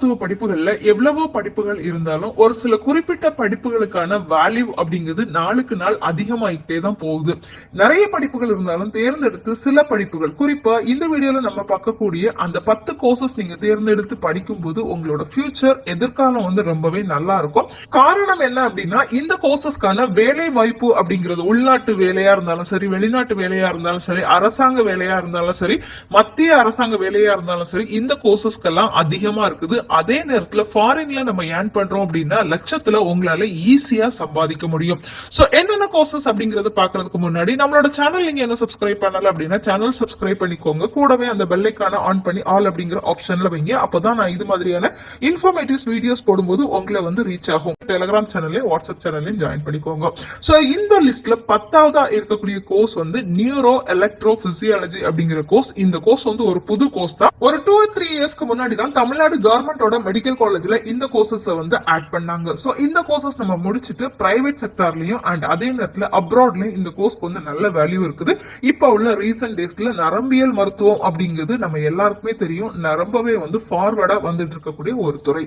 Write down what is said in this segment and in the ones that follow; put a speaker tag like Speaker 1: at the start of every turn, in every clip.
Speaker 1: மருத்துவ படிப்புகள்ல எவ்வளவோ படிப்புகள் இருந்தாலும் ஒரு சில குறிப்பிட்ட படிப்புகளுக்கான வேல்யூ அப்படிங்கிறது நாளுக்கு நாள் அதிகமாயிட்டே தான் போகுது. நிறைய படிப்புகள் இருந்தாலும் தேர்ந்தெடுத்து சில படிப்புகள், குறிப்பா இந்த வீடியோல நம்ம பார்க்கக்கூடிய அந்த 10 கோர்சஸ் நீங்க தேர்ந்தெடுத்து படிக்கும் போது உங்களோட ஃபியூச்சர் எதிர்காலம் வந்து ரொம்பவே நல்லா இருக்கும். காரணம் என்ன அப்படின்னா, இந்த கோர்சஸ்க்கான வேலை வாய்ப்பு அப்படிங்கிறது உள்நாட்டு வேலையா இருந்தாலும் சரி, வெளிநாட்டு வேலையா இருந்தாலும் சரி, அரசாங்க வேலையா இருந்தாலும் சரி, மத்திய அரசாங்க வேலையா இருந்தாலும் சரி, இந்த கோர்சஸ்க்கெல்லாம் அதிகமா இருக்குது. அதே நேரத்துல ஃபாரின்ல நம்ம ஏர்ன் பண்றோம் அப்படின்னா லட்சத்துல உங்களால ஈஸியா சம்பாதிக்க முடியும். சோ என்னென்ன கோர்சஸ் அப்படிங்கறத பாக்குறதுக்கு முன்னாடி நம்மளோட சேனல் நீங்க என்ன சப்ஸ்கிரைப் பண்ணல அப்படின்னா சேனல் சப்ஸ்கிரைப் பண்ணிக்கோங்க. கூடவே அந்த பெல் ஐகானை ஆன் பண்ணி ஆல் அப்படிங்கிற ஆப்ஷன்ல வைங்க. அப்பதான் நான் இது மாதிரியான இன்ஃபர்மேட்டிவ் வீடியோஸ் போடும்போது உங்களை வந்து ரீச் ஆகும். டெலிகிராம் சேனல்லையும் வாட்ஸ்அப் சேனல்லையும் ஜாயின் பண்ணிக்கோங்க. சோ இந்த லிஸ்ட்ல 10ஆவதா இருக்கக்கூடிய கோர்ஸ் வந்து நியூரோ எலக்ட்ரோ பிசியாலஜி அப்படிங்கிற கோர்ஸ். இந்த கோர்ஸ் வந்து ஒரு புது கோர்ஸ் தான். ஒரு 2-3 இயர்ஸ்க்கு முன்னாடி தான் தமிழ்நாடு கவர்மெண்டோட மெடிக்கல் காலேஜ்ல இந்த கோர்சஸ் வந்து ஆட் பண்ணாங்க. சோ இந்த கோர்சஸ் நம்ம முடிச்சிட்டு பிரைவேட் செக்டார்லயும் அண்ட் அதே நேரத்துல அப்ராட்லயும் இந்த கோர்ஸ்க்கு வந்து நல்ல வேல்யூ இருக்குது. இப்ப உள்ள ரீசன்ட் டேஸ்ல நரம்பியல் மருத்துவம் அப்படிங்கிறது நம்ம எல்லாருக்குமே தெரியும், ரொம்பவே வந்து ஃபார்வர்டா வந்துட்டு இருக்கக்கூடிய ஒரு துறை.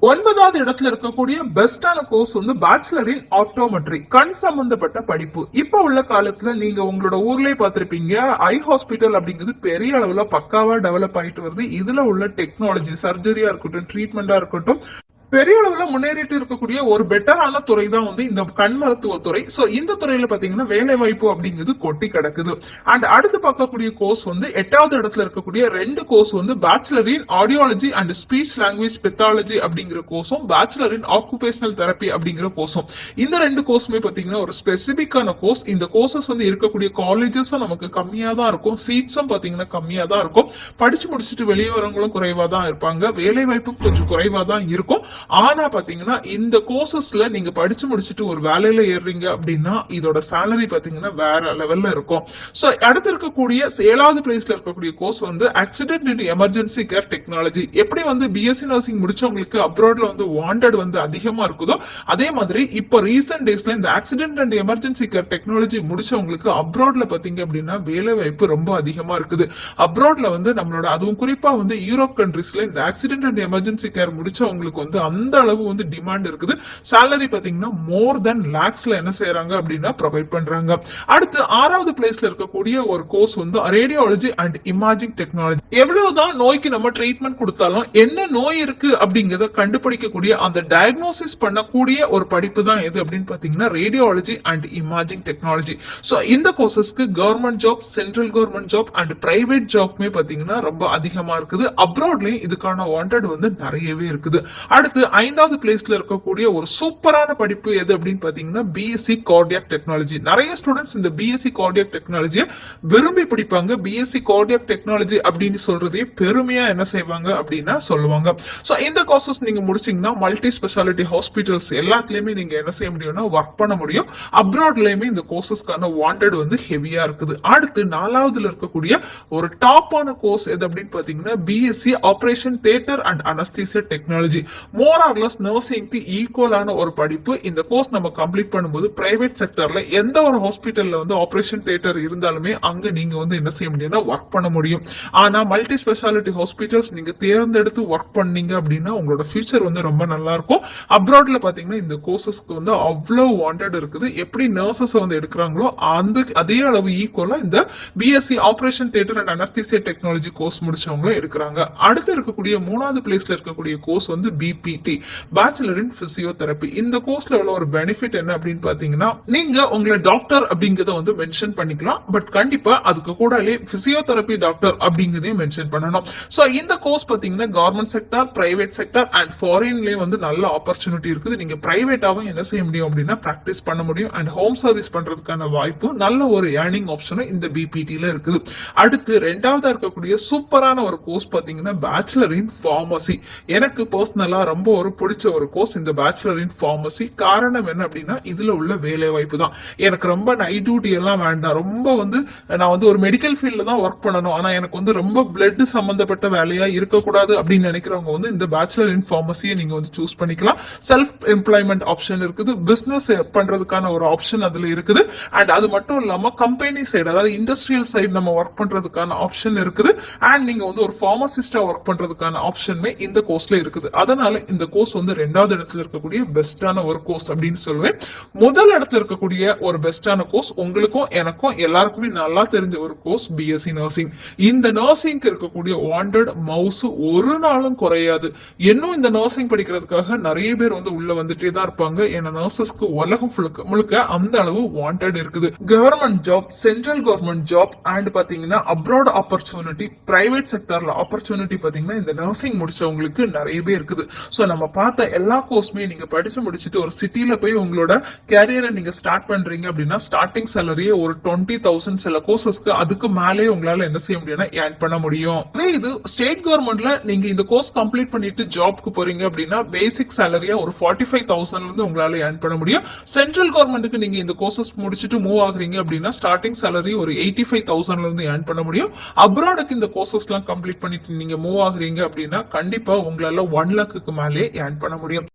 Speaker 1: 9வது இடத்துல இருக்கக்கூடிய பெஸ்டான கோர்ஸ் வந்து பேச்சுலர் இன் ஆப்டோமெட்ரி, கண் சம்பந்தப்பட்ட படிப்பு. இப்ப உள்ள காலத்துல நீங்க உங்களோட ஊர்லயே பார்த்திருப்பீங்க, ஐ ஹாஸ்பிட்டல் அப்படிங்கிறது பெரிய அளவுல பக்காவா டெவலப் ஆயிட்டு வருது. இதுல உள்ள டெக்னாலஜி, சர்ஜரியா இருக்கட்டும், ட்ரீட்மெண்டா இருக்கட்டும், பெரிய அளவுல முன்னேறிட்டு இருக்கக்கூடிய ஒரு பெட்டரான துறை தான் வந்து இந்த கண் மருத்துவ துறை. சோ இந்த துறையில பாத்தீங்கன்னா வேலை வாய்ப்பு அப்படிங்கிறது கொட்டி கிடக்குது. அண்ட் அடுத்து பார்க்கக்கூடிய கோர்ஸ் வந்து 8வது இடத்துல இருக்கக்கூடிய 2 கோர்ஸ் வந்து bachelor in audiology and speech language pathology அப்படிங்கிற கோர்ஸும் பேச்சுலர் இன் ஆக்குபேஷனல் தெரப்பி அப்படிங்கிற கோர்ஸும். இந்த 2 கோர்ஸுமே பாத்தீங்கன்னா ஒரு ஸ்பெசிபிக்கான கோர்ஸ். இந்த கோர்சஸ் வந்து இருக்கக்கூடிய காலேஜஸும் நமக்கு கம்மியா தான் இருக்கும், சீட்ஸும் பாத்தீங்கன்னா கம்மியா தான் இருக்கும். படிச்சு முடிச்சுட்டு வெளியே வரவங்களும் குறைவா தான் இருப்பாங்க, வேலை வாய்ப்பு கொஞ்சம் குறைவா தான் இருக்கும். ஆனா பாத்தீங்கன்னா இந்த கோர்சஸ்ல நீங்க படிச்சு முடிச்சுட்டு ஒரு வேலையில ஏறுறீங்க அப்படின்னா இதோட சேலரி பாத்தீங்கன்னா வேற லெவல்ல இருக்கும். சோ அடுத்து இருக்கக்கூடிய 7வது பிளேஸ்ல இருக்கக்கூடிய கோர்ஸ் வந்து accident and emergency care technology. எப்படி வந்து பிஎஸ்சி நர்சிங் முடிச்சவங்களுக்கு அப்ராட்ல வந்து வாண்டட் வந்து அதிகமா இருக்குதோ, அதே மாதிரி இப்ப ரீசன்ட் டேஸ்ல இந்த accident and emergency care technology முடிச்சவங்களுக்கு அப்ராட்ல பாத்தீங்க அப்படின்னா வேலை வாய்ப்பு ரொம்ப அதிகமா இருக்குது. அப்ராட்ல வந்து நம்மளோட, அதுவும் குறிப்பா வந்து யூரோப் கண்ட்ரீஸ்ல இந்த ஆக்சிடென்ட் அண்ட் எமர்ஜென்சி கேர் முடிச்சவங்களுக்கு வந்து அந்த அளவு வந்து டிமாண்ட் இருக்குது. salary பாத்தீங்கன்னா மோர் தென் லாக்ஸ்ல என்ன செய்யறாங்க அப்படின்னா ப்ரொவைட் பண்றாங்க. அடுத்து 6வது பிளேஸ்ல இருக்கக்கூடிய ஒரு கோர்ஸ் வந்து ரேடியாலஜி அண்ட் இமேஜிங் டெக்னாலஜி. எவ்வளவுதான் நோய்க்கு நம்ம ட்ரீட்மெண்ட் கொடுத்தாலும் என்ன நோய் இருக்கு அப்படிங்கறத கண்டுபிடிக்கக்கூடிய அந்த டயக்னோசிஸ் பண்ணக்கூடிய ஒரு படிப்பு தான் எது அப்படின்னு பாத்தீங்கன்னா radiology and imaging technology. So இந்த கோர்சஸ்க்கு government job, central government job and private ஜாப்மே பாத்தீங்கன்னா ரொம்ப அதிகமா இருக்குது. அப்ராட்லயும் இதுக்கான வாண்டட் வந்து நிறையவே இருக்குது. அடுத்து 5வது பிளேஸ்ல இருக்கக்கூடிய ஒரு சூப்பரான படிப்பு எது அப்படின்னு பாத்தீங்கன்னா பிஎஸ்சி கார்டியாக் டெக்னாலஜி. நிறைய ஸ்டூடெண்ட்ஸ் இந்த பிஎஸ்சி கார்டியாக் டெக்னாலஜியை விரும்பி படிப்பாங்க. பிஎஸ்சி கார்டியாக் டெக்னாலஜி அப்படின்னு சொல்றதையே பெருமையா என்ன செய்வாங்க அப்படின்னா சொல்லுவாங்க. சோ இந்த கோர்சஸ் நீங்க முடிச்சீங்கன்னா மல்டி ஸ்பெஷாலிட்டி ஹாஸ்பிட்டல்ஸ் எல்லாத்துலயுமே நீங்க என்ன செய்ய முடியும்னா ஒர்க் பண்ண முடியும். அப்ராட்லயுமே இந்த கோர்சஸ்க்கான வாண்டட் வந்து ஹெவியா இருக்குது. அடுத்து 4வதுல இருக்கக்கூடிய ஒரு டாப்பான கோர்ஸ் எது அப்படின்னு பாத்தீங்கன்னா BSc operation theatre and anaesthesia technology. More or less நர்சிங்க்கு ஈக்குவலான ஒரு படிப்பு. இந்த கோர்ஸ் நம்ம கம்ப்ளீட் பண்ணும்போது பிரைவேட் செக்டர்ல எந்த ஒரு ஹாஸ்பிட்டல்ல வந்து ஆபரேஷன் தியேட்டர் இருந்தாலுமே அங்க நீங்க வந்து என்ன செய்ய முடியும்னா ஒர்க் பண்ண முடியும். ஆனா மல்டி ஸ்பெஷாலிட்டி ஹாஸ்பிட்டல்ஸ் நீங்க தேர்ந்தெடுத்து ஒர்க் பண்ணீங்க அப்படின்னா உங்களோட ஃபியூச்சர் வந்து ரொம்ப நல்லா இருக்கும். அப்ராட்ல பாத்தீங்கன்னா இந்த கோர்சஸ்க்கு வந்து அவ்வளவு வாண்டட் இருக்குது. எப்படி நர்சஸ் வந்து எடுக்கிறாங்களோ அந்த அதே அளவு ஈக்குவலா இந்த BSc operation theatre and anaesthesia technology course முடிச்சவங்களும் எடுக்கிறாங்க. அடுத்து இருக்கக்கூடிய 3வது பிளேஸ்ல இருக்கக்கூடிய கோர்ஸ் வந்து பிபிடி, பேச்சுலர் இன் பிசியோதெரபி. இந்த கோர்ஸ்ல உள்ள ஒரு பெனிஃபிட் என்ன அப்படின்னு பாத்தீங்கன்னா, நீங்க உங்களை டாக்டர் அப்படிங்கறத வந்து மென்ஷன் பண்ணிக்கலாம். பட் கண்டிப்பா அதுக்கு கூடவே பிசியோதெரபி டாக்டர் அப்படிங்கறதையும் மென்ஷன் பண்ணணும். சோ இந்த கோர்ஸ் பாத்தீங்கன்னா government sector, private sector and ஃபாரின்லயும் வந்து நல்ல ஆப்பர்ச்சுனிட்டி இருக்குது. நீங்க பிரைவேட்டாவும் என்ன செய்ய முடியும் அப்படின்னா பிராக்டிஸ் பண்ண முடியும். அண்ட் ஹோம் சர்வீஸ் பண்றதுக்கான வாய்ப்பு, நல்ல ஒரு ஏர்னிங் ஆப்ஷனும் இந்த பிபிடில இருக்குது. அடுத்து 2வதா இருக்கக்கூடிய சூப்பரான ஒரு கோர்ஸ் பாத்தீங்கன்னா பேச்சுலர் இன் பார்மசி. எனக்கு பர்சனலா ரொம்ப ரொம்ப ஒரு பிடிச்ச ஒரு கோர்ஸ் இந்த பேச்சுலர் இன் ஃபார்மசி. காரணம் என்ன அப்படின்னா இதுல உள்ள வேலை வாய்ப்பு தான். எனக்கு ரொம்ப நைட் டியூட்டி எல்லாம் வேண்டாம், ரொம்ப வந்து நான் வந்து ஒரு மெடிக்கல் ஃபீல்ட்ல தான் ஒர்க் பண்ணணும், ஆனா எனக்கு வந்து ரொம்ப பிளட் சம்பந்தப்பட்ட வேலையா இருக்கக்கூடாது அப்படின்னு நினைக்கிறவங்க வந்து இந்த பேச்சுலர் இன் ஃபார்மசியை நீங்க வந்து சூஸ் பண்ணிக்கலாம். செல்ஃப் எம்ப்ளாய்மெண்ட் ஆப்ஷன் இருக்குது, பிசினஸ் பண்றதுக்கான ஒரு ஆப்ஷன் அதுல இருக்குது. அண்ட் அது மட்டும் இல்லாம கம்பெனி சைடு, அதாவது இண்டஸ்ட்ரியல் சைடு நம்ம ஒர்க் பண்றதுக்கான ஆப்ஷன் இருக்குது. அண்ட் நீங்க வந்து ஒரு பார்மசிஸ்டா ஒர்க் பண்றதுக்கான ஆப்ஷனுமே இந்த கோர்ஸ்ல இருக்குது. அதனால இந்த கோர்ஸ் வந்து 2வது இடத்துல இருக்கக்கூடிய பெஸ்டான ஒரு கோர்ஸ் அப்படின்னு சொல்லுவேன். முதல் இடத்துல இருக்கக்கூடிய ஒரு பெஸ்டான கோர்ஸ் உங்களுக்கும் எனக்கும் எல்லாருக்குமே நல்லா தெரிஞ்ச ஒரு கோர்ஸ் பிஎஸ்சி நர்சிங். இந்த நர்சிங்க்கு இருக்கக்கூடிய வாண்டட் மவுஸ் ஒரு நாளும் குறையாது. இன்னும் இந்த நர்சிங் படிக்கிறதுக்காக நிறைய பேர் வந்து உள்ள வந்துட்டே தான் இருப்பாங்க. ஏன்னா நர்சஸ்க்கு உலகம் முழுக்க அந்த அளவு வாண்டட் இருக்குது. Government job, central government job and பாத்தீங்கன்னா அப்ராட் ஆப்பர்ச்சுனிட்டி, பிரைவேட் செக்டர்ல ஆப்பர்ச்சுனிட்டி பாத்தீங்கன்னா இந்த நர்சிங் முடிச்சவங்களுக்கு நிறையவே இருக்குது. சோ நம்ம பார்த்த எல்லா கோர்ஸுமே நீங்க படிச்சு முடிச்சுட்டு ஒரு சிட்டில போய் உங்களோட கேரியரை நீங்க ஸ்டார்ட் பண்றீங்க அப்படின்னா ஸ்டார்டிங் சேலரியே ஒரு 20,000, சில கோர்சஸ்க்கு அதுக்கு மேலே உங்களால என்ன செய்ய முடியும்னா ஏர்ன் பண்ண முடியும். இது ஸ்டேட் கவர்மெண்ட்ல நீங்க இந்த கோர்ஸ் கம்ப்ளீட் பண்ணிட்டு ஜாப்க்கு போறீங்க அப்படின்னா பேசிக் சேலரியா ஒரு 45,000 இருந்து உங்களால ஏர்ன் பண்ண முடியும். சென்ட்ரல் கவர்மெண்ட்டுக்கு நீங்க இந்த கோர்சஸ் முடிச்சுட்டு மூவ் ஆகுறீங்க அப்படின்னா ஸ்டார்டிங் சேலரி ஒரு 85,000 இருந்து ஏர்ன் பண்ண முடியும். அப்ராடுக்கு இந்த கோர்சஸ் எல்லாம் கம்ப்ளீட் பண்ணிட்டு நீங்க மூவ் ஆகுறீங்க அப்படின்னா கண்டிப்பா உங்களால 1 lakhக்கு மேலே ஏர்ன் பண்ண முடியும்.